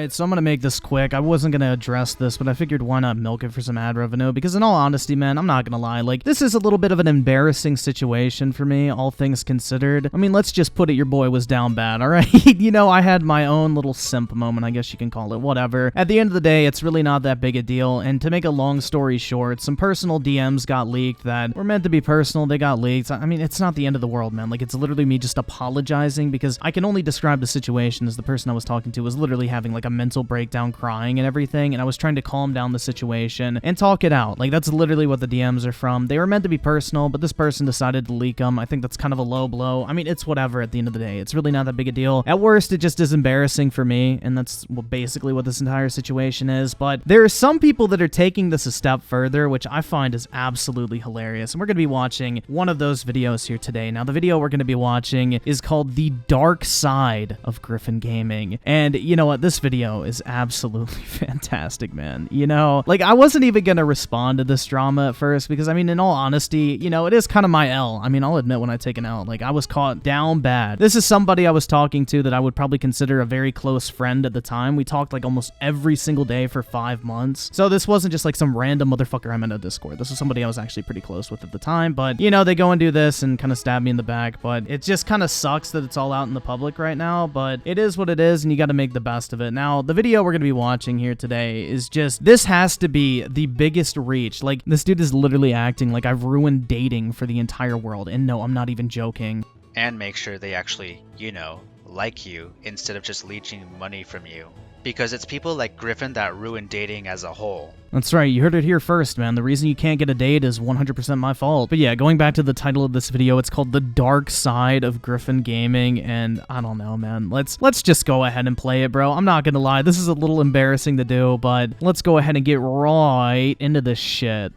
Alright, so I'm gonna make this quick. I wasn't gonna address this, but I figured why not milk it for some ad revenue, because in all honesty, man, I'm not gonna lie, like, this is a little bit of an embarrassing situation for me, all things considered. I mean, let's just put it, your boy was down bad, alright? You know, I had my own little simp moment, I guess you can call it, whatever. At the end of the day, it's really not that big a deal, and to make a long story short, some personal DMs got leaked that were meant to be personal, they got leaked. I mean, it's not the end of the world, man. Like, it's literally me just apologizing, because I can only describe the situation as the person I was talking to was literally having like a mental breakdown, crying and everything, and I was trying to calm down the situation and talk it out. Like, that's literally what the DMs are from. They were meant to be personal, but this person decided to leak them. I think that's kind of a low blow. I mean, it's whatever at the end of the day. It's really not that big a deal. At worst, it just is embarrassing for me, and that's basically what this entire situation is. But there are some people that are taking this a step further, which I find is absolutely hilarious, and we're going to be watching one of those videos here today. Now, the video we're going to be watching is called The Dark Side of Griffin Gaming, and you know what? This video is absolutely fantastic, man. You know, like, I wasn't even gonna respond to this drama at first because, I mean, in all honesty, you know, it is kind of my L. I mean, I'll admit when I take an L, like, I was caught down bad. This is somebody I was talking to that I would probably consider a very close friend at the time. We talked like almost every single day for 5 months. So this wasn't just like some random motherfucker I met on Discord. This was somebody I was actually pretty close with at the time. But, you know, they go and do this and kind of stab me in the back. But it just kind of sucks that it's all out in the public right now. But it is what it is, and you got to make the best of it. Now, the video we're going to be watching here today is just, this has to be the biggest reach. Like, this dude is literally acting like I've ruined dating for the entire world. And no, I'm not even joking. And make sure they actually, you know, like you instead of just leeching money from you. Because it's people like Griffin that ruin dating as a whole. That's right, you heard it here first, man. The reason you can't get a date is 100% my fault. But yeah, going back to the title of this video, it's called The Dark Side of Griffin Gaming, and I don't know, man. Let's just go ahead and play it, bro. I'm not gonna lie, this is a little embarrassing to do, but let's go ahead and get right into this shit.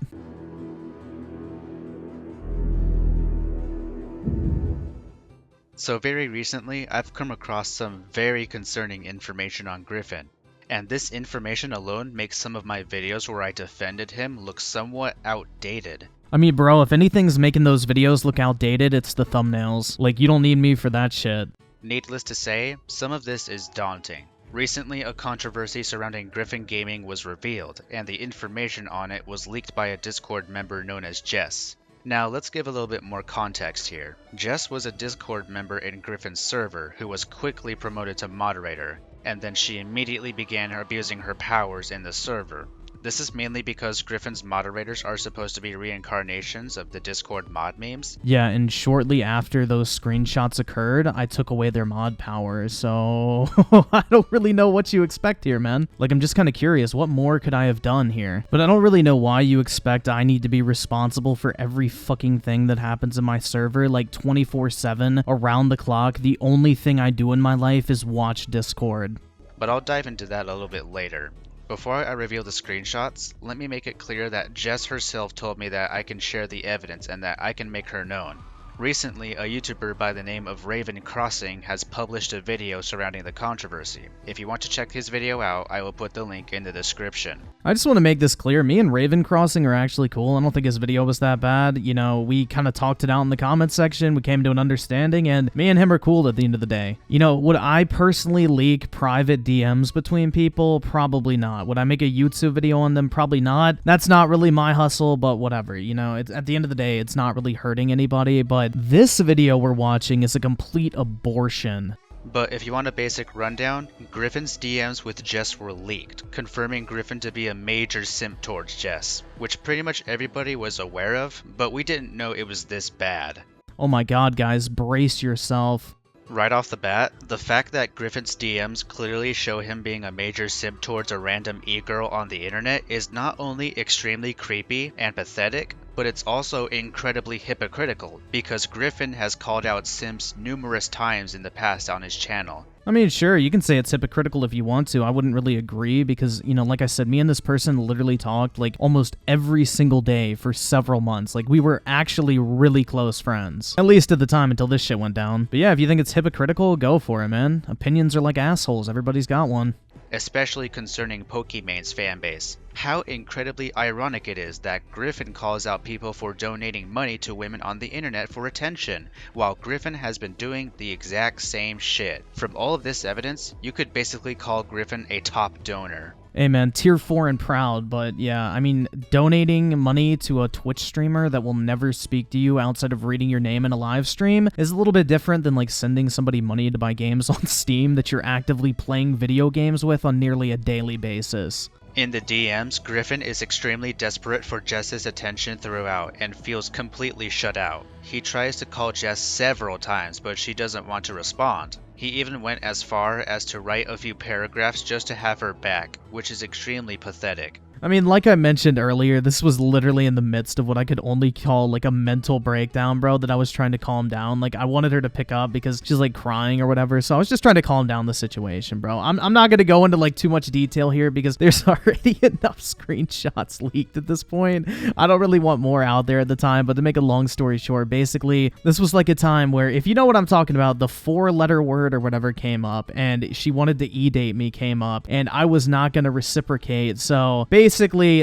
So very recently, I've come across some very concerning information on Griffin, and this information alone makes some of my videos where I defended him look somewhat outdated. I mean, bro, if anything's making those videos look outdated, it's the thumbnails. Like, you don't need me for that shit. Needless to say, some of this is daunting. Recently, a controversy surrounding Griffin Gaming was revealed, and the information on it was leaked by a Discord member known as Jess. Now, let's give a little bit more context here. Jess was a Discord member in Griffin's server who was quickly promoted to moderator, and then she immediately began abusing her powers in the server. This is mainly because Griffin's moderators are supposed to be reincarnations of the Discord mod memes. Yeah, and shortly after those screenshots occurred, I took away their mod powers, so I don't really know what you expect here, man. Like, I'm just kind of curious, what more could I have done here? But I don't really know why you expect I need to be responsible for every fucking thing that happens in my server, like 24/7, around the clock. The only thing I do in my life is watch Discord. But I'll dive into that a little bit later. Before I reveal the screenshots, let me make it clear that Jess herself told me that I can share the evidence and that I can make her known. Recently, a YouTuber by the name of Raven Crossing has published a video surrounding the controversy. If you want to check his video out, I will put the link in the description. I just want to make this clear, me and Raven Crossing are actually cool. I don't think his video was that bad. You know, we kind of talked it out in the comments section, we came to an understanding, and me and him are cool at the end of the day. You know, would I personally leak private DMs between people? Probably not. Would I make a YouTube video on them? Probably not. That's not really my hustle, but whatever. You know, it's, at the end of the day, it's not really hurting anybody, but this video we're watching is a complete abortion. But if you want a basic rundown, Griffin's DMs with Jess were leaked, confirming Griffin to be a major simp towards Jess, which pretty much everybody was aware of, but we didn't know it was this bad. Oh my god, guys, brace yourself. Right off the bat, the fact that Griffin's DMs clearly show him being a major simp towards a random e-girl on the internet is not only extremely creepy and pathetic, but it's also incredibly hypocritical, because Griffin has called out simps numerous times in the past on his channel. I mean, sure, you can say it's hypocritical if you want to. I wouldn't really agree because, you know, like I said, me and this person literally talked like almost every single day for several months. Like, we were actually really close friends. At least at the time until this shit went down. But yeah, if you think it's hypocritical, go for it, man. Opinions are like assholes. Everybody's got one. Especially concerning Pokemon's fanbase. How incredibly ironic it is that Griffin calls out people for donating money to women on the internet for attention, while Griffin has been doing the exact same shit. From all of this evidence, you could basically call Griffin a top donor. Hey man, tier 4 and proud, but yeah, I mean, donating money to a Twitch streamer that will never speak to you outside of reading your name in a live stream is a little bit different than like sending somebody money to buy games on Steam that you're actively playing video games with on nearly a daily basis. In the DMs, Griffin is extremely desperate for Jess's attention throughout and feels completely shut out. He tries to call Jess several times, but she doesn't want to respond. He even went as far as to write a few paragraphs just to have her back, which is extremely pathetic. I mean, like I mentioned earlier, this was literally in the midst of what I could only call like a mental breakdown, bro, that I was trying to calm down. Like, I wanted her to pick up because she's like crying or whatever, so I was just trying to calm down the situation, bro. I'm not going to go into like too much detail here because there's already enough screenshots leaked at this point. I don't really want more out there at the time, but to make a long story short, basically, this was like a time where, if you know what I'm talking about, the 4-letter word or whatever came up, and she wanted to e-date me came up, and I was not going to reciprocate, so basically,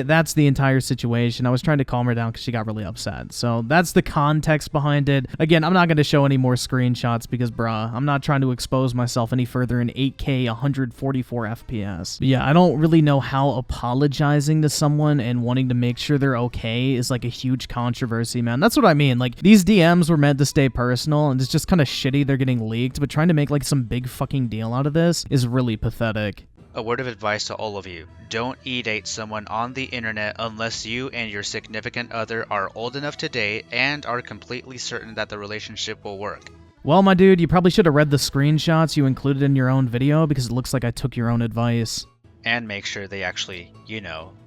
that's the entire situation. I was trying to calm her down because she got really upset. So that's the context behind it. Again, I'm not going to show any more screenshots because, bruh, I'm not trying to expose myself any further in 8K 144 FPS. But yeah, I don't really know how apologizing to someone and wanting to make sure they're okay is like a huge controversy, man. That's what I mean. Like, these DMs were meant to stay personal, and it's just kind of shitty they're getting leaked, but trying to make like some big fucking deal out of this is really pathetic. A word of advice to all of you. Don't e-date someone on the internet unless you and your significant other are old enough to date and are completely certain that the relationship will work. Well, my dude, you probably should have read the screenshots you included in your own video because it looks like I took your own advice. And make sure they actually,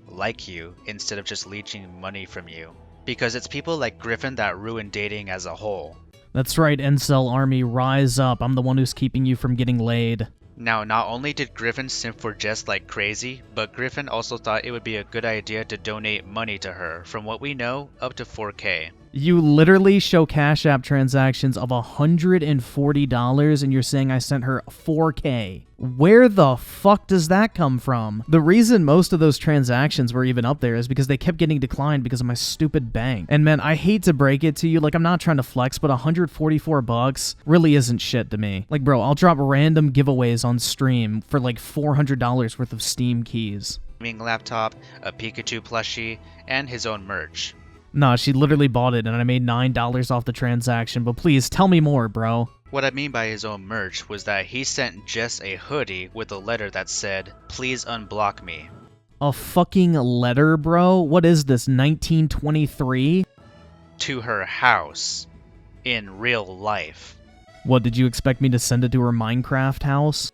like you instead of just leeching money from you. Because it's people like Griffin that ruin dating as a whole. That's right, Incel Army, rise up. I'm the one who's keeping you from getting laid. Now, not only did Griffin simp for Jess like crazy, but Griffin also thought it would be a good idea to donate money to her, from what we know, up to 4K. You literally show Cash App transactions of $140 and you're saying I sent her 4K. Where the fuck does that come from? The reason most of those transactions were even up there is because they kept getting declined because of my stupid bank. And man, I hate to break it to you, like I'm not trying to flex, but $144 really isn't shit to me. Like bro, I'll drop random giveaways on stream for like $400 worth of Steam keys. Gaming laptop, a Pikachu plushie, and his own merch. Nah, she literally bought it and I made $9 off the transaction, but please tell me more, bro. What I mean by his own merch was that he sent Jess a hoodie with a letter that said, "Please unblock me." A fucking letter, bro? What is this, 1923? To her house. In real life. What, did you expect me to send it to her Minecraft house?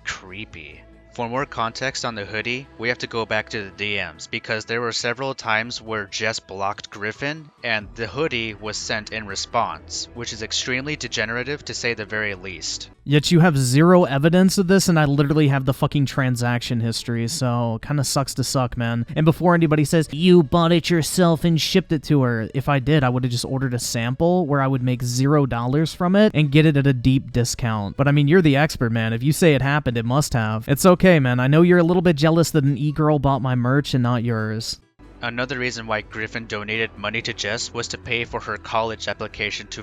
Creepy. For more context on the hoodie, we have to go back to the DMs, because there were several times where Jess blocked Griffin, and the hoodie was sent in response, which is extremely degenerative to say the very least. Yet you have zero evidence of this, and I literally have the fucking transaction history, so kinda sucks to suck, man. And before anybody says, you bought it yourself and shipped it to her, if I did, I would've just ordered a sample where I would make $0 from it and get it at a deep discount. But I mean, you're the expert, man. If you say it happened, it must have. It's okay, man. I know you're a little bit jealous that an e-girl bought my merch and not yours. Another reason why Griffin donated money to Jess was to pay for her college application to...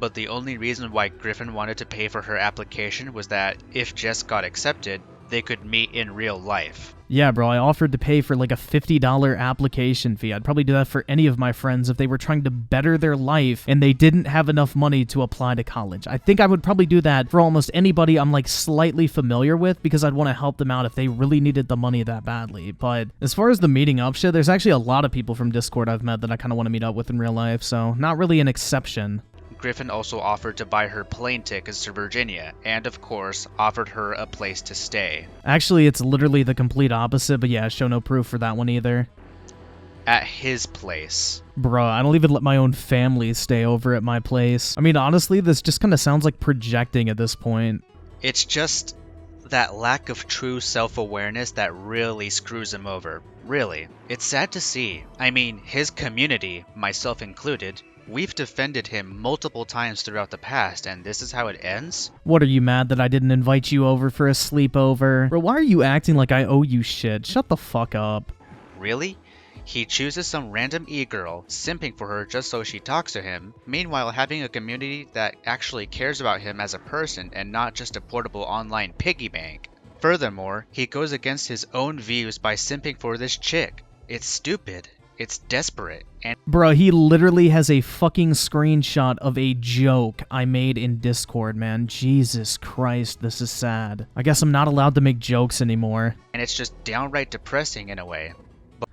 But the only reason why Griffin wanted to pay for her application was that if Jess got accepted, they could meet in real life. Yeah, bro, I offered to pay for like a $50 application fee. I'd probably do that for any of my friends if they were trying to better their life and they didn't have enough money to apply to college. I think I would probably do that for almost anybody I'm like slightly familiar with because I'd want to help them out if they really needed the money that badly. But as far as the meeting up shit, there's actually a lot of people from Discord I've met that I kind of want to meet up with in real life, so not really an exception. Griffin also offered to buy her plane tickets to Virginia, and of course, offered her a place to stay. Actually, it's literally the complete opposite, but yeah, show no proof for that one either. At his place. Bruh, I don't even let my own family stay over at my place. I mean, honestly, this just kind of sounds like projecting at this point. It's just that lack of true self-awareness that really screws him over. Really. It's sad to see. I mean, his community, myself included, We've defended him multiple times throughout the past, and this is how it ends? What, are you mad that I didn't invite you over for a sleepover? Bro, why are you acting like I owe you shit? Shut the fuck up. Really? He chooses some random e-girl, simping for her just so she talks to him, meanwhile having a community that actually cares about him as a person and not just a portable online piggy bank. Furthermore, he goes against his own views by simping for this chick. It's stupid. It's desperate. And Bro, he literally has a fucking screenshot of a joke I made in Discord, man. Jesus Christ, this is sad. I guess I'm not allowed to make jokes anymore. it's just downright depressing in a way.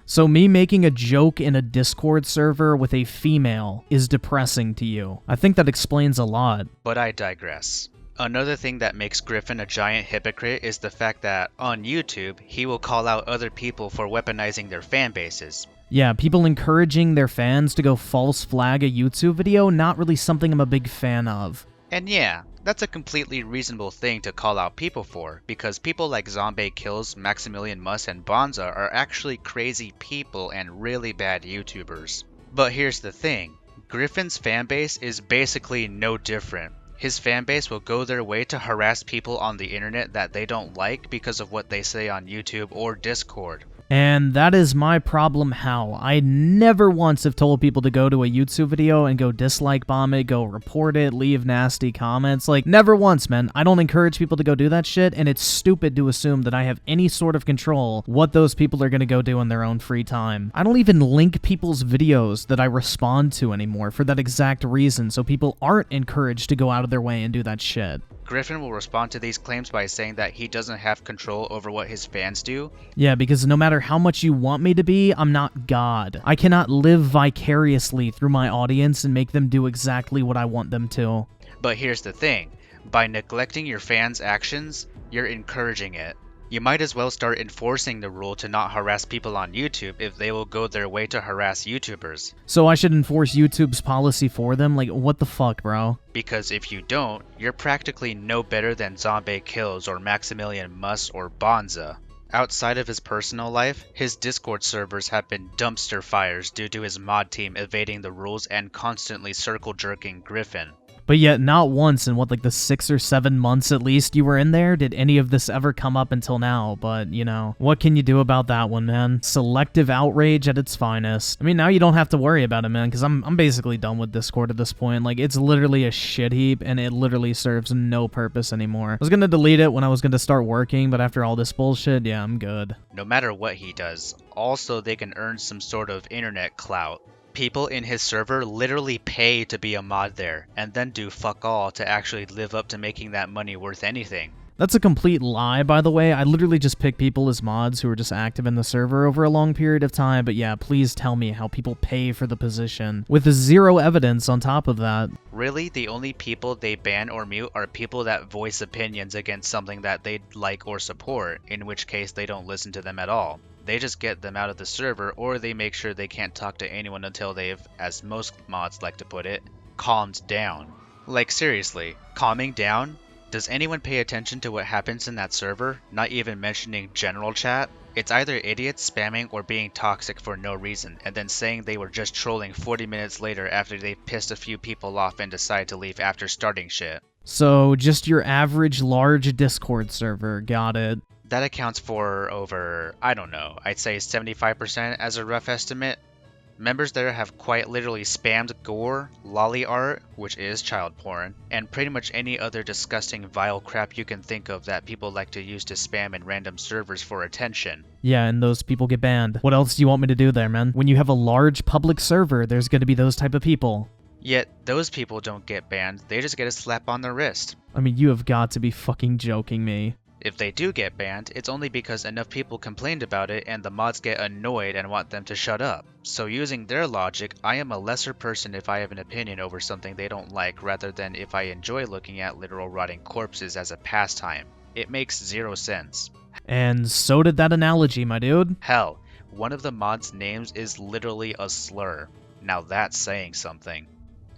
So me making a joke in a Discord server with a female is depressing to you. I think that explains a lot. But I digress. Another thing that makes Griffin a giant hypocrite is the fact that, on YouTube, he will call out other people for weaponizing their fan bases. Yeah, people encouraging their fans to go false flag a YouTube video, not really something I'm a big fan of. And yeah, that's a completely reasonable thing to call out people for, because people like Zombie Kills, Maximilian Muss, and Bonza are actually crazy people and really bad YouTubers. But here's the thing, Griffin's fanbase is basically no different. His fanbase will go their way to harass people on the internet that they don't like because of what they say on YouTube or Discord. And that is my problem how. I never once have told people to go to a YouTube video and go dislike bomb it, go report it, leave nasty comments. Like, never once, man. I don't encourage people to go do that shit, and it's stupid to assume that I have any sort of control what those people are gonna go do in their own free time. I don't even link people's videos that I respond to anymore for that exact reason, so people aren't encouraged to go out of their way and do that shit. Griffin will respond to these claims by saying that he doesn't have control over what his fans do. Yeah, because no matter how much you want me to be, I'm not God. I cannot live vicariously through my audience and make them do exactly what I want them to. But here's the thing, by neglecting your fans' actions, you're encouraging it. You might as well start enforcing the rule to not harass people on YouTube if they will go their way to harass YouTubers. So I should enforce YouTube's policy for them? Like, what the fuck, bro? Because if you don't, you're practically no better than Zombie Kills or Maximilian Muss or Bonza. Outside of his personal life, his Discord servers have been dumpster fires due to his mod team evading the rules and constantly circle jerking Griffin. But yet, not once in what, like the 6 or 7 months at least you were in there, did any of this ever come up until now. But, you know, what can you do about that one, man? Selective outrage at its finest. I mean, now you don't have to worry about it, man, because I'm basically done with Discord at this point. Like, it's literally a shit heap, and it literally serves no purpose anymore. I was gonna delete it when I was gonna start working, but after all this bullshit, yeah, I'm good. No matter what he does, also they can earn some sort of internet clout. People in his server literally pay to be a mod there, and then do fuck all to actually live up to making that money worth anything. That's a complete lie, by the way. I literally just pick people as mods who are just active in the server over a long period of time, but yeah, please tell me how people pay for the position, with zero evidence on top of that. Really, the only people they ban or mute are people that voice opinions against something that they like or support, in which case they don't listen to them at all. They just get them out of the server, or they make sure they can't talk to anyone until they've, as most mods like to put it, calmed down. Like seriously, calming down? Does anyone pay attention to what happens in that server, not even mentioning general chat? It's either idiots spamming or being toxic for no reason, and then saying they were just trolling 40 minutes later after they've pissed a few people off and decide to leave after starting shit. So, just your average large Discord server, got it. That accounts for over, I don't know, I'd say 75% as a rough estimate. Members there have quite literally spammed gore, lolly art, which is child porn, and pretty much any other disgusting vile crap you can think of that people like to use to spam in random servers for attention. Yeah, and those people get banned. What else do you want me to do there, man? When you have a large public server, there's gonna be those type of people. Yet, those people don't get banned, they just get a slap on the wrist. I mean, you have got to be fucking joking me. If they do get banned, it's only because enough people complained about it and the mods get annoyed and want them to shut up. So using their logic, I am a lesser person if I have an opinion over something they don't like rather than if I enjoy looking at literal rotting corpses as a pastime. It makes zero sense. And so did that analogy, my dude. Hell, one of the mods' names is literally a slur. Now that's saying something.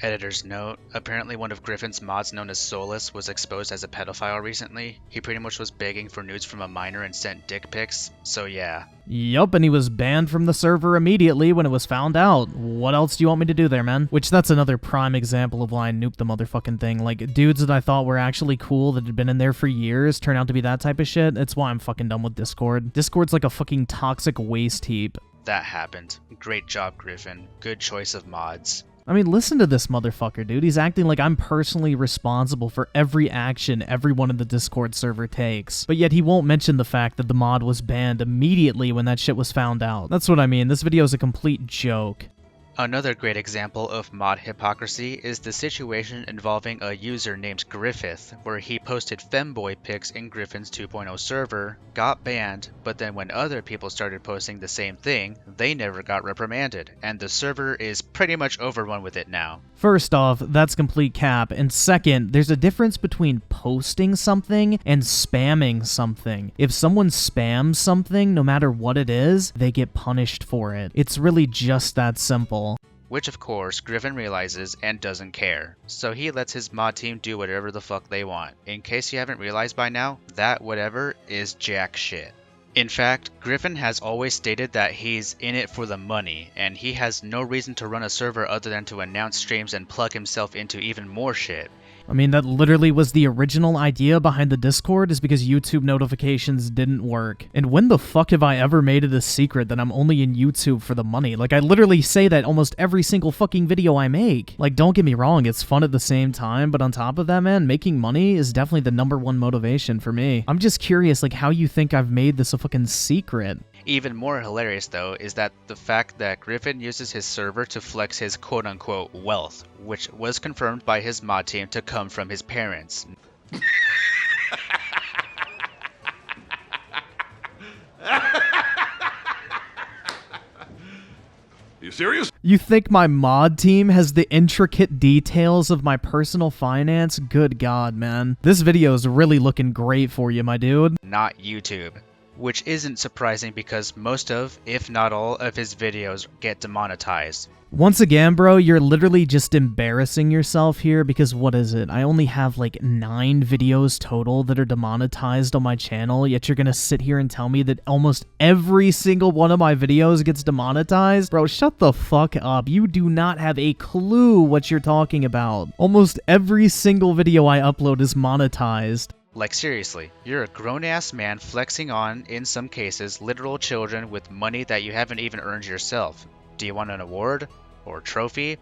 Editor's note, apparently one of Griffin's mods known as Solus was exposed as a pedophile recently. He pretty much was begging for nudes from a minor and sent dick pics, so yeah. Yup, and he was banned from the server immediately when it was found out. What else do you want me to do there, man? Which, that's another prime example of why I nuked the motherfucking thing. Like, dudes that I thought were actually cool that had been in there for years turn out to be that type of shit. It's why I'm fucking done with Discord. Discord's like a fucking toxic waste heap. That happened. Great job, Griffin. Good choice of mods. I mean, listen to this motherfucker, dude. He's acting like I'm personally responsible for every action everyone in the Discord server takes. But yet he won't mention the fact that the mod was banned immediately when that shit was found out. That's what I mean. This video is a complete joke. Another great example of mod hypocrisy is the situation involving a user named Griffin, where he posted femboy pics in Griffin's 2.0 server, got banned, but then when other people started posting the same thing, they never got reprimanded, and the server is pretty much overrun with it now. First off, that's complete cap, and second, there's a difference between posting something and spamming something. If someone spams something, no matter what it is, they get punished for it. It's really just that simple. Which of course Griffin realizes and doesn't care, so he lets his mod team do whatever the fuck they want. In case you haven't realized by now, that whatever is jack shit. In fact, Griffin has always stated that he's in it for the money, and he has no reason to run a server other than to announce streams and plug himself into even more shit. I mean, that literally was the original idea behind the Discord, is because YouTube notifications didn't work. And when the fuck have I ever made it a secret that I'm only in YouTube for the money? Like, I literally say that almost every single fucking video I make. Like, don't get me wrong, it's fun at the same time, but on top of that, man, making money is definitely the #1 motivation for me. I'm just curious, like, how you think I've made this a fucking secret. Even more hilarious though is that the fact that Griffin uses his server to flex his quote-unquote wealth, which was confirmed by his mod team to come from his parents. You serious? You think my mod team has the intricate details of my personal finance? Good God, man. This video is really looking great for you, my dude. Not YouTube. Which isn't surprising because most of, if not all, of his videos get demonetized. Once again, bro, you're literally just embarrassing yourself here because what is it? I only have like 9 videos total that are demonetized on my channel, yet you're gonna sit here and tell me that almost every single one of my videos gets demonetized? Bro, shut the fuck up. You do not have a clue what you're talking about. Almost every single video I upload is monetized. Like seriously, you're a grown-ass man flexing on, in some cases, literal children with money that you haven't even earned yourself. Do you want an award? Or trophy?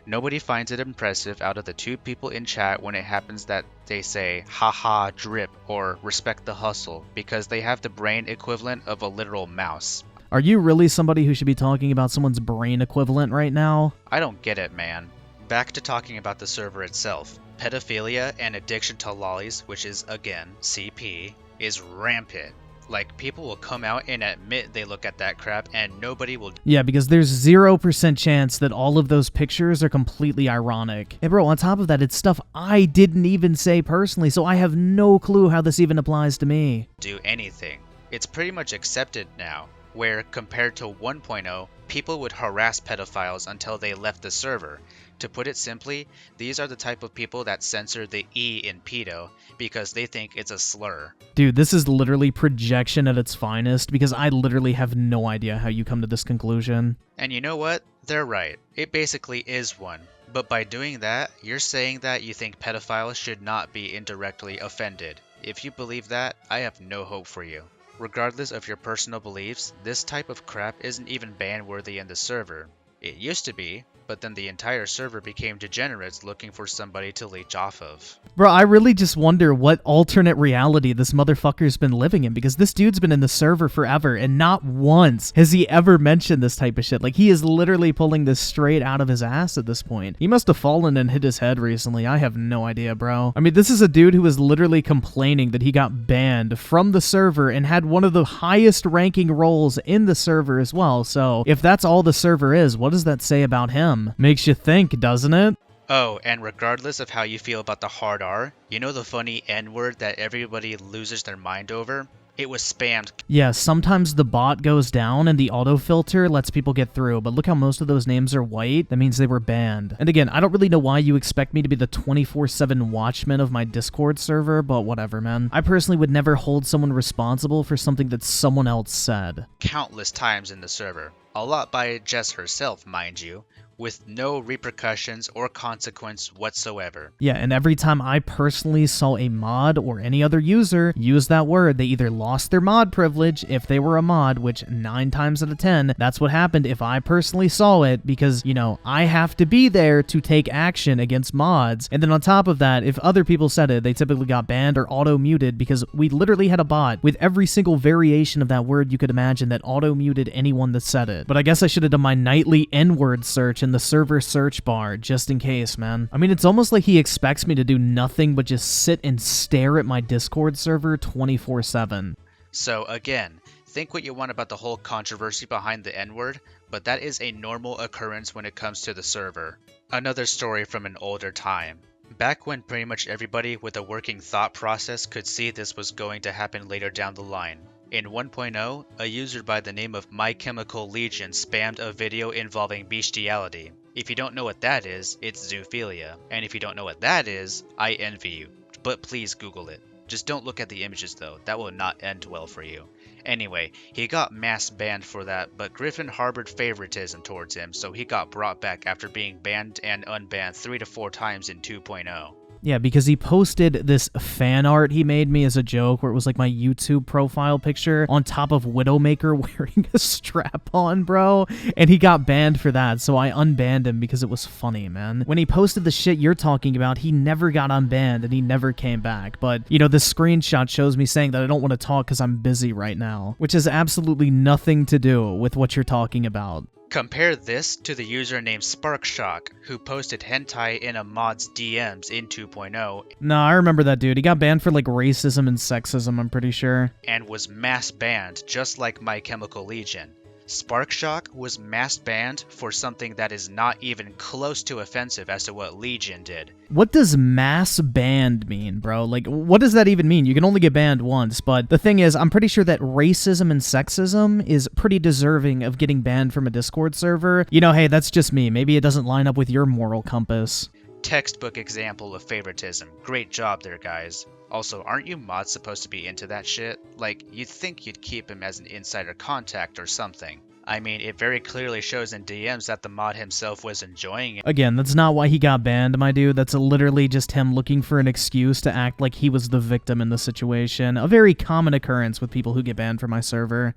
Nobody finds it impressive out of the 2 people in chat when it happens that they say, haha, drip, or respect the hustle, because they have the brain equivalent of a literal mouse. Are you really somebody who should be talking about someone's brain equivalent right now? I don't get it, man. Back to talking about the server itself. Pedophilia and addiction to lollies, which is, again, CP, is rampant. Like, people will come out and admit they look at that crap and nobody will... Yeah, because there's 0% chance that all of those pictures are completely ironic. And bro, on top of that, it's stuff I didn't even say personally, so I have no clue how this even applies to me. ...do anything. It's pretty much accepted now, where, compared to 1.0, people would harass pedophiles until they left the server. To put it simply, these are the type of people that censor the E in pedo because they think it's a slur. Dude, this is literally projection at its finest because I literally have no idea how you come to this conclusion. And you know what? They're right. It basically is one. But by doing that, you're saying that you think pedophiles should not be indirectly offended. If you believe that, I have no hope for you. Regardless of your personal beliefs, this type of crap isn't even ban-worthy in the server. It used to be, but then the entire server became degenerates looking for somebody to leech off of. Bro, I really just wonder what alternate reality this motherfucker's been living in, because this dude's been in the server forever, and not once has he ever mentioned this type of shit. Like, he is literally pulling this straight out of his ass at this point. He must have fallen and hit his head recently. I have no idea, bro. I mean, this is a dude who was literally complaining that he got banned from the server and had one of the highest ranking roles in the server as well. So, if that's all the server is, what does that say about him? Makes you think, doesn't it? Oh, and regardless of how you feel about the hard R, you know the funny N-word that everybody loses their mind over? It was spammed. Yeah, sometimes the bot goes down and the autofilter lets people get through, but look how most of those names are white. That means they were banned. And again, I don't really know why you expect me to be the 24/7 watchman of my Discord server, but whatever, man. I personally would never hold someone responsible for something that someone else said. Countless times in the server. A lot by Jess herself, mind you, with no repercussions or consequence whatsoever. Yeah, and every time I personally saw a mod or any other user use that word, they either lost their mod privilege if they were a mod, which 9 times out of 10, that's what happened if I personally saw it, because, you know, I have to be there to take action against mods. And then on top of that, if other people said it, they typically got banned or auto-muted, because we literally had a bot with every single variation of that word you could imagine that auto-muted anyone that said it. But I guess I should have done my nightly N-word search in the server search bar, just in case, man. I mean, it's almost like he expects me to do nothing but just sit and stare at my Discord server 24/7. So again, think what you want about the whole controversy behind the N-word, but that is a normal occurrence when it comes to the server. Another story from an older time. Back when pretty much everybody with a working thought process could see this was going to happen later down the line. In 1.0, a user by the name of My Chemical Legion spammed a video involving bestiality. If you don't know what that is, it's zoophilia. And if you don't know what that is, I envy you. But please Google it. Just don't look at the images though, that will not end well for you. Anyway, he got mass banned for that, but Griffin harbored favoritism towards him, so he got brought back after being banned and unbanned 3 to 4 times in 2.0. Yeah, because he posted this fan art he made me as a joke where it was like my YouTube profile picture on top of Widowmaker wearing a strap-on, bro. And he got banned for that, so I unbanned him because it was funny, man. When he posted the shit you're talking about, he never got unbanned and he never came back. But, you know, this screenshot shows me saying that I don't want to talk because I'm busy right now, which has absolutely nothing to do with what you're talking about. Compare this to the user named Sparkshock, who posted hentai in a mod's DMs in 2.0. Nah, I remember that dude. He got banned for like racism and sexism, I'm pretty sure. And was mass banned, just like My Chemical Legion. Sparkshock was mass banned for something that is not even close to offensive as to what Legion did. What does mass banned mean, bro? Like, what does that even mean? You can only get banned once, but the thing is, I'm pretty sure that racism and sexism is pretty deserving of getting banned from a Discord server. You know, hey, that's just me. Maybe it doesn't line up with your moral compass. Textbook example of favoritism. Great job there, guys. Also, aren't you mods supposed to be into that shit? Like, you'd think you'd keep him as an insider contact or something. I mean, it very clearly shows in DMs that the mod himself was enjoying it. Again, that's not why he got banned, my dude. That's literally just him looking for an excuse to act like he was the victim in the situation. A very common occurrence with people who get banned from my server.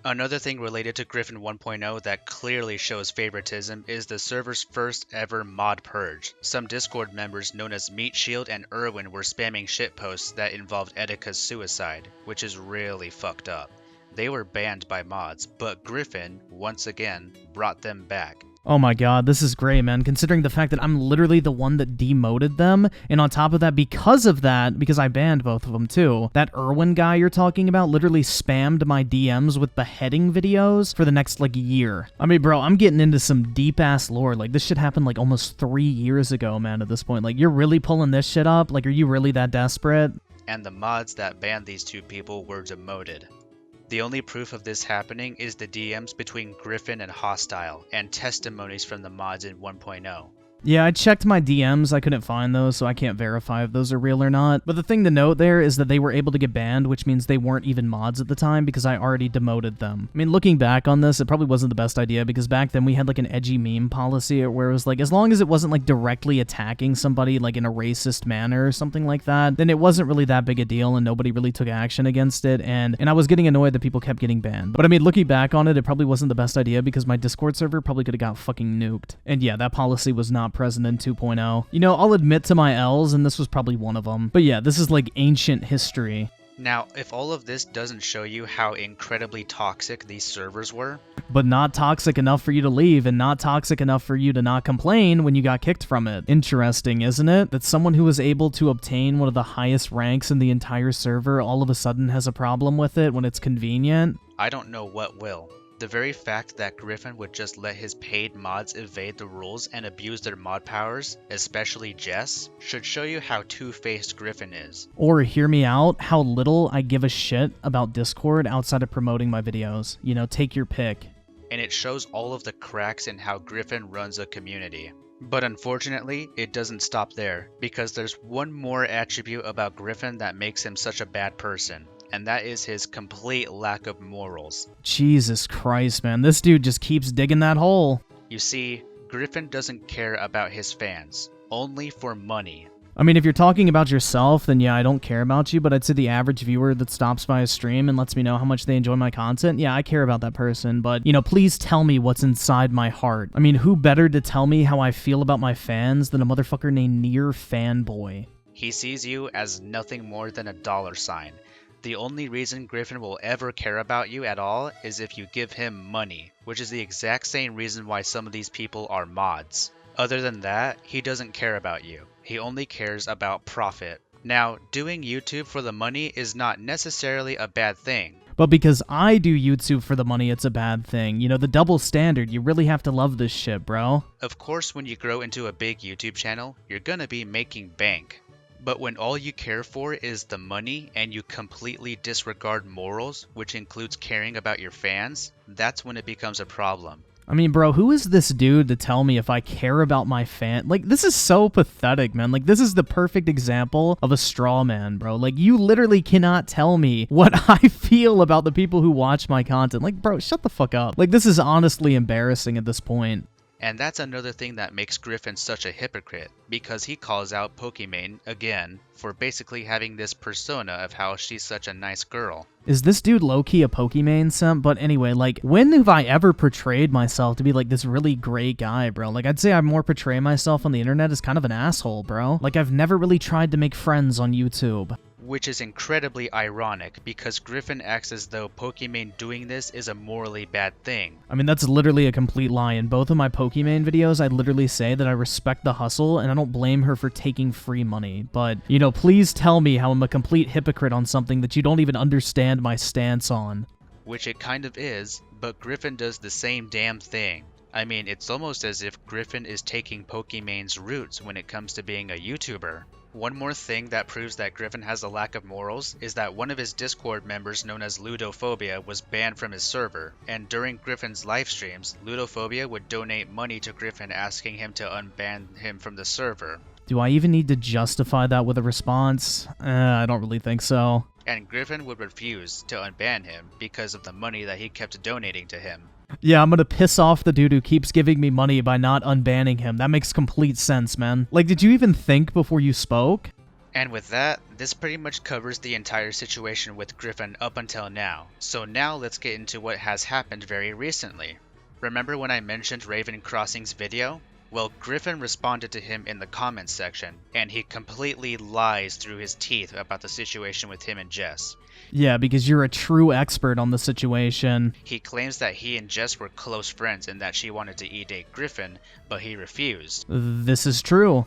Another thing related to Griffin 1.0 that clearly shows favoritism is the server's first ever mod purge. Some Discord members known as Meat Shield and Irwin were spamming shitposts that involved Etika's suicide, which is really fucked up. They were banned by mods, but Griffin, once again, brought them back. Oh my god, this is great, man, considering the fact that I'm literally the one that demoted them, and on top of that, because I banned both of them too, that Irwin guy you're talking about literally spammed my DMs with beheading videos for the next, like, year. I mean, bro, I'm getting into some deep-ass lore. Like, this shit happened, like, almost 3 years ago, man, at this point. Like, you're really pulling this shit up? Like, are you really that desperate? And the mods that banned these two people were demoted. The only proof of this happening is the DMs between Griffin and Hostile, and testimonies from the mods in 1.0. Yeah, I checked my DMs, I couldn't find those, so I can't verify if those are real or not. But the thing to note there is that they were able to get banned, which means they weren't even mods at the time because I already demoted them. I mean, looking back on this, it probably wasn't the best idea because back then we had like an edgy meme policy where it was like, as long as it wasn't like directly attacking somebody like in a racist manner or something like that, then it wasn't really that big a deal and nobody really took action against it, and I was getting annoyed that people kept getting banned. But I mean, looking back on it, it probably wasn't the best idea because my Discord server probably could have got fucking nuked. And yeah, that policy was not present in 2.0. You know, I'll admit to my L's, and this was probably one of them. But yeah, this is like ancient history. Now, if all of this doesn't show you how incredibly toxic these servers were, but not toxic enough for you to leave, and not toxic enough for you to not complain when you got kicked from it. Interesting, isn't it? That someone who was able to obtain one of the highest ranks in the entire server all of a sudden has a problem with it when it's convenient. I don't know what will. The very fact that Griffin would just let his paid mods evade the rules and abuse their mod powers, especially Jess, should show you how two-faced Griffin is. Or hear me out, how little I give a shit about Discord outside of promoting my videos. You know, take your pick. And it shows all of the cracks in how Griffin runs a community. But unfortunately, it doesn't stop there, because there's one more attribute about Griffin that makes him such a bad person, and that is his complete lack of morals. Jesus Christ, man, this dude just keeps digging that hole. You see, Griffin doesn't care about his fans, only for money. I mean, if you're talking about yourself, then yeah, I don't care about you, but I'd say the average viewer that stops by a stream and lets me know how much they enjoy my content, yeah, I care about that person, but, you know, please tell me what's inside my heart. I mean, who better to tell me how I feel about my fans than a motherfucker named Near Fanboy? He sees you as nothing more than a dollar sign. The only reason Griffin will ever care about you at all is if you give him money, which is the exact same reason why some of these people are mods. Other than that, he doesn't care about you. He only cares about profit. Now, doing YouTube for the money is not necessarily a bad thing. But because I do YouTube for the money, it's a bad thing. You know, the double standard, you really have to love this shit, bro. Of course, when you grow into a big YouTube channel, you're gonna be making bank. But when all you care for is the money and you completely disregard morals, which includes caring about your fans, that's when it becomes a problem. I mean, bro, who is this dude to tell me if I care about my fan? Like, this is so pathetic, man. Like, this is the perfect example of a straw man, bro. Like, you literally cannot tell me what I feel about the people who watch my content. Like, bro, shut the fuck up. Like, this is honestly embarrassing at this point. And that's another thing that makes Griffin such a hypocrite, because he calls out Pokimane, again, for basically having this persona of how she's such a nice girl. Is this dude low-key a Pokimane simp? But anyway, like, when have I ever portrayed myself to be, like, this really great guy, bro? Like, I'd say I more portray myself on the internet as kind of an asshole, bro. Like, I've never really tried to make friends on YouTube. Which is incredibly ironic, because Griffin acts as though Pokimane doing this is a morally bad thing. I mean, that's literally a complete lie. In both of my Pokimane videos, I literally say that I respect the hustle, and I don't blame her for taking free money. But, you know, please tell me how I'm a complete hypocrite on something that you don't even understand my stance on. Which it kind of is, but Griffin does the same damn thing. I mean, it's almost as if Griffin is taking Pokimane's roots when it comes to being a YouTuber. One more thing that proves that Griffin has a lack of morals is that one of his Discord members known as Ludophobia was banned from his server, and during Griffin's live streams, Ludophobia would donate money to Griffin asking him to unban him from the server. Do I even need to justify that with a response? I don't really think so. And Griffin would refuse to unban him because of the money that he kept donating to him. Yeah, I'm gonna piss off the dude who keeps giving me money by not unbanning him. That makes complete sense, man. Like, did you even think before you spoke? And with that, this pretty much covers the entire situation with Griffin up until now. So now let's get into what has happened very recently. Remember when I mentioned Raven Crossing's video? Well, Griffin responded to him in the comments section, and he completely lies through his teeth about the situation with him and Jess. Yeah, because you're a true expert on the situation. He claims that he and Jess were close friends and that she wanted to e-date Griffin, but he refused. This is true.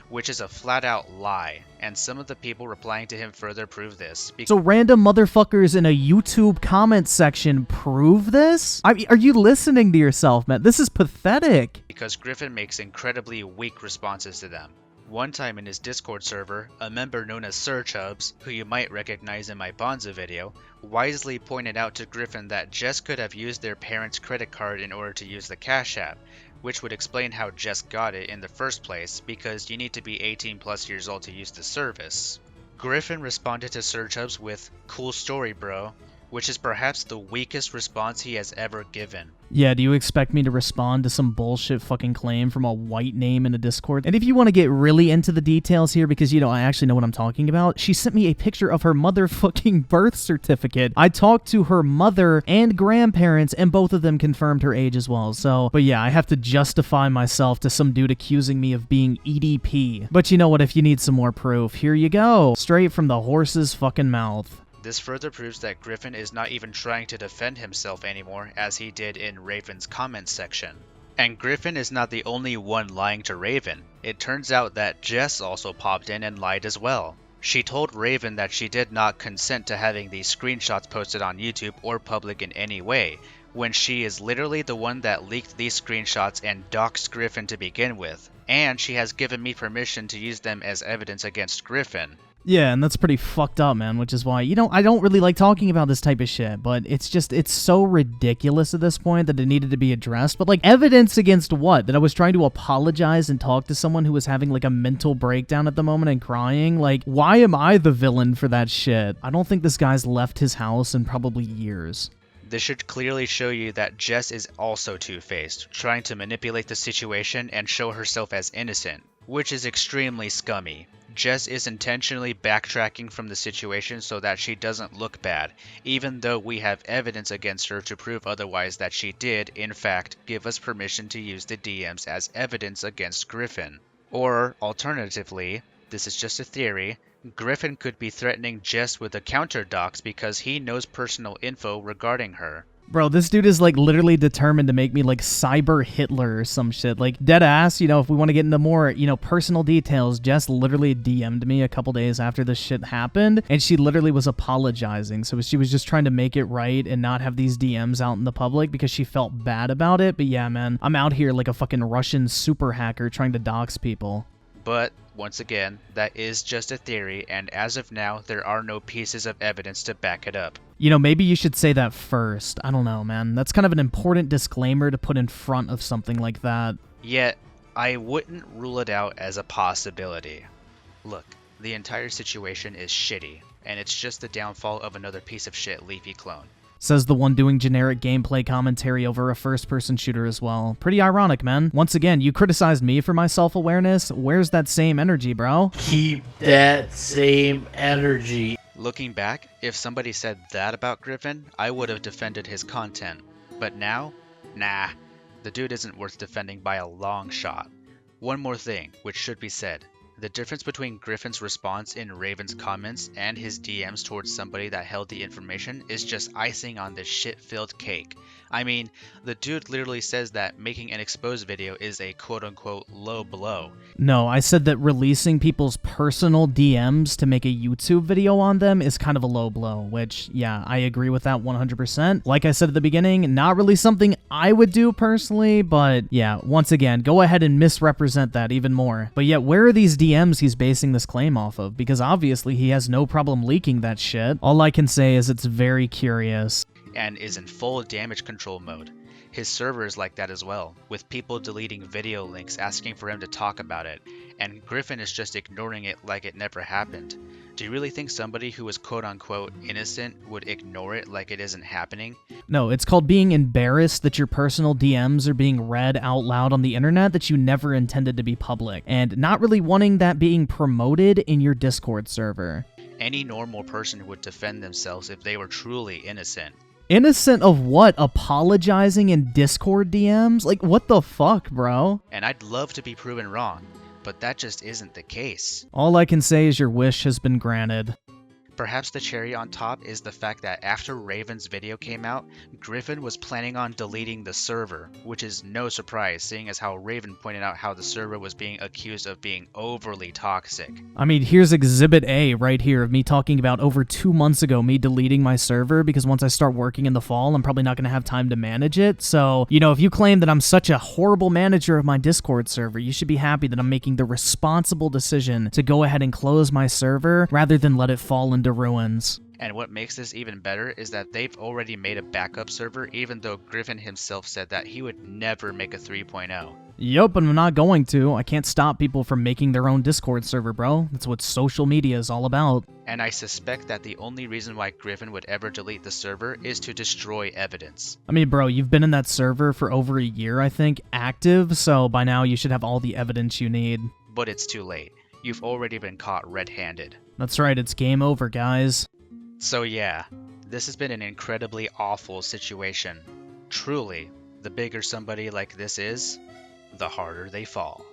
Which is a flat-out lie, and some of the people replying to him further prove this. So random motherfuckers in a YouTube comment section prove this? I mean, are you listening to yourself, man? This is pathetic. Because Griffin makes incredibly weak responses to them. One time in his Discord server, a member known as SearchHubs, who you might recognize in my Bonza video, wisely pointed out to Griffin that Jess could have used their parents' credit card in order to use the Cash App, which would explain how Jess got it in the first place, because you need to be 18 plus years old to use the service. Griffin responded to SearchHubs with, "Cool story, bro," which is perhaps the weakest response he has ever given. Yeah, do you expect me to respond to some bullshit fucking claim from a white name in a Discord? And if you want to get really into the details here, because, you know, I actually know what I'm talking about, she sent me a picture of her motherfucking birth certificate. I talked to her mother and grandparents, and both of them confirmed her age as well. So, but yeah, I have to justify myself to some dude accusing me of being EDP. But you know what, if you need some more proof, here you go. Straight from the horse's fucking mouth. This further proves that Griffin is not even trying to defend himself anymore, as he did in Raven's comments section. And Griffin is not the only one lying to Raven. It turns out that Jess also popped in and lied as well. She told Raven that she did not consent to having these screenshots posted on YouTube or public in any way, when she is literally the one that leaked these screenshots and doxed Griffin to begin with, and she has given me permission to use them as evidence against Griffin. Yeah, and that's pretty fucked up, man, which is why, I don't really like talking about this type of shit, but it's so ridiculous at this point that it needed to be addressed. But, like, evidence against what? That I was trying to apologize and talk to someone who was having, like, a mental breakdown at the moment and crying? Like, why am I the villain for that shit? I don't think this guy's left his house in probably years. This should clearly show you that Jess is also two-faced, trying to manipulate the situation and show herself as innocent, which is extremely scummy. Jess is intentionally backtracking from the situation so that she doesn't look bad, even though we have evidence against her to prove otherwise that she did, in fact, give us permission to use the DMs as evidence against Griffin. Or, alternatively, this is just a theory, Griffin could be threatening Jess with a counter dox because he knows personal info regarding her. Bro, this dude is, like, literally determined to make me, like, cyber Hitler or some shit. Like, dead ass, if we want to get into more, personal details, Jess literally DM'd me a couple days after this shit happened, and she literally was apologizing. So she was just trying to make it right and not have these DMs out in the public because she felt bad about it. But yeah, man, I'm out here like a fucking Russian super hacker trying to dox people. But, once again, that is just a theory, and as of now, there are no pieces of evidence to back it up. Maybe you should say that first. I don't know, man. That's kind of an important disclaimer to put in front of something like that. Yet, I wouldn't rule it out as a possibility. Look, the entire situation is shitty, and it's just the downfall of another piece of shit Leafy clone. Says the one doing generic gameplay commentary over a first-person shooter as well. Pretty ironic, man. Once again, you criticized me for my self-awareness. Where's that same energy, bro? Keep that same energy. Looking back, if somebody said that about Griffin, I would have defended his content. But now? Nah. The dude isn't worth defending by a long shot. One more thing, which should be said. The difference between Griffin's response in Raven's comments and his DMs towards somebody that held the information is just icing on this shit-filled cake. I mean, the dude literally says that making an exposed video is a quote-unquote low blow. No, I said that releasing people's personal DMs to make a YouTube video on them is kind of a low blow, which, yeah, I agree with that 100%. Like I said at the beginning, not really something I would do personally, but yeah, once again, go ahead and misrepresent that even more. But yet, where are these DMs he's basing this claim off of? Because obviously he has no problem leaking that shit. All I can say is it's very curious. And is in full damage control mode. His server is like that as well, with people deleting video links asking for him to talk about it, and Griffin is just ignoring it like it never happened. Do you really think somebody who is quote-unquote innocent would ignore it like it isn't happening? No, it's called being embarrassed that your personal DMs are being read out loud on the internet that you never intended to be public, and not really wanting that being promoted in your Discord server. Any normal person would defend themselves if they were truly innocent. Innocent of what? Apologizing in Discord DMs? Like, what the fuck, bro? And I'd love to be proven wrong, but that just isn't the case. All I can say is your wish has been granted. Perhaps the cherry on top is the fact that after Raven's video came out, Griffin was planning on deleting the server, which is no surprise seeing as how Raven pointed out how the server was being accused of being overly toxic. I mean, here's Exhibit A right here of me talking about over 2 months ago me deleting my server because once I start working in the fall, I'm probably not going to have time to manage it. So, if you claim that I'm such a horrible manager of my Discord server, you should be happy that I'm making the responsible decision to go ahead and close my server rather than let it fall into ruins. And what makes this even better is that they've already made a backup server, even though Griffin himself said that he would never make a 3.0. Yup, and I'm not going to. I can't stop people from making their own Discord server, bro. That's what social media is all about. And I suspect that the only reason why Griffin would ever delete the server is to destroy evidence. I mean, bro, you've been in that server for over a year, I think, active, so by now you should have all the evidence you need. But it's too late. You've already been caught red-handed. That's right, it's game over, guys. So yeah, this has been an incredibly awful situation. Truly, the bigger somebody like this is, the harder they fall.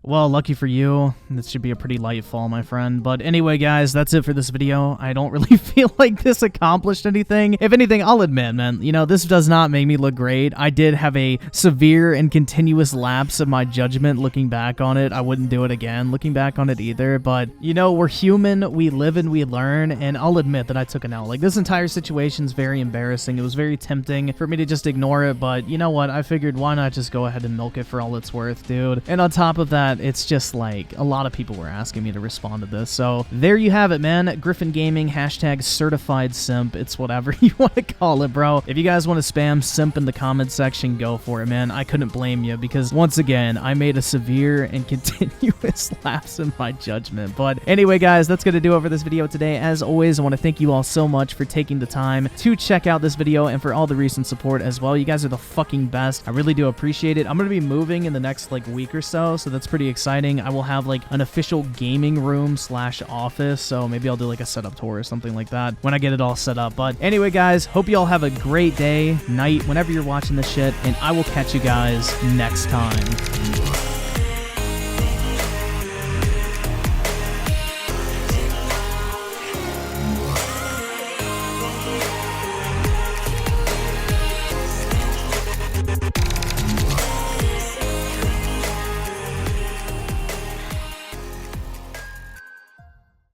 Well, lucky for you, this should be a pretty light fall, my friend. But anyway, guys, that's it for this video. I don't really feel like this accomplished anything. If anything, I'll admit, man, you know, this does not make me look great. I did have a severe and continuous lapse of my judgment looking back on it. I wouldn't do it again looking back on it either. But, you know, we're human, we live and we learn, and I'll admit that I took an L. Like, this entire situation's very embarrassing. It was very tempting for me to just ignore it, but you know what? I figured, why not just go ahead and milk it for all it's worth, dude? And on top of that, it's just like a lot of people were asking me to respond to this. So there you have it, man. Griffin Gaming, hashtag certified simp. It's whatever you want to call it, bro. If you guys want to spam simp in the comment section, go for it, man. I couldn't blame you because once again, I made a severe and continuous lapse in my judgment. But anyway, guys, that's going to do it for this video today. As always, I want to thank you all so much for taking the time to check out this video and for all the recent support as well. You guys are the fucking best. I really do appreciate it. I'm going to be moving in the next like week or so that's pretty exciting. I will have like an official gaming room / office, so maybe I'll do like a setup tour or something like that when I get it all set up. But anyway, guys, hope you all have a great day, night, whenever you're watching this shit, and I will catch you guys next time.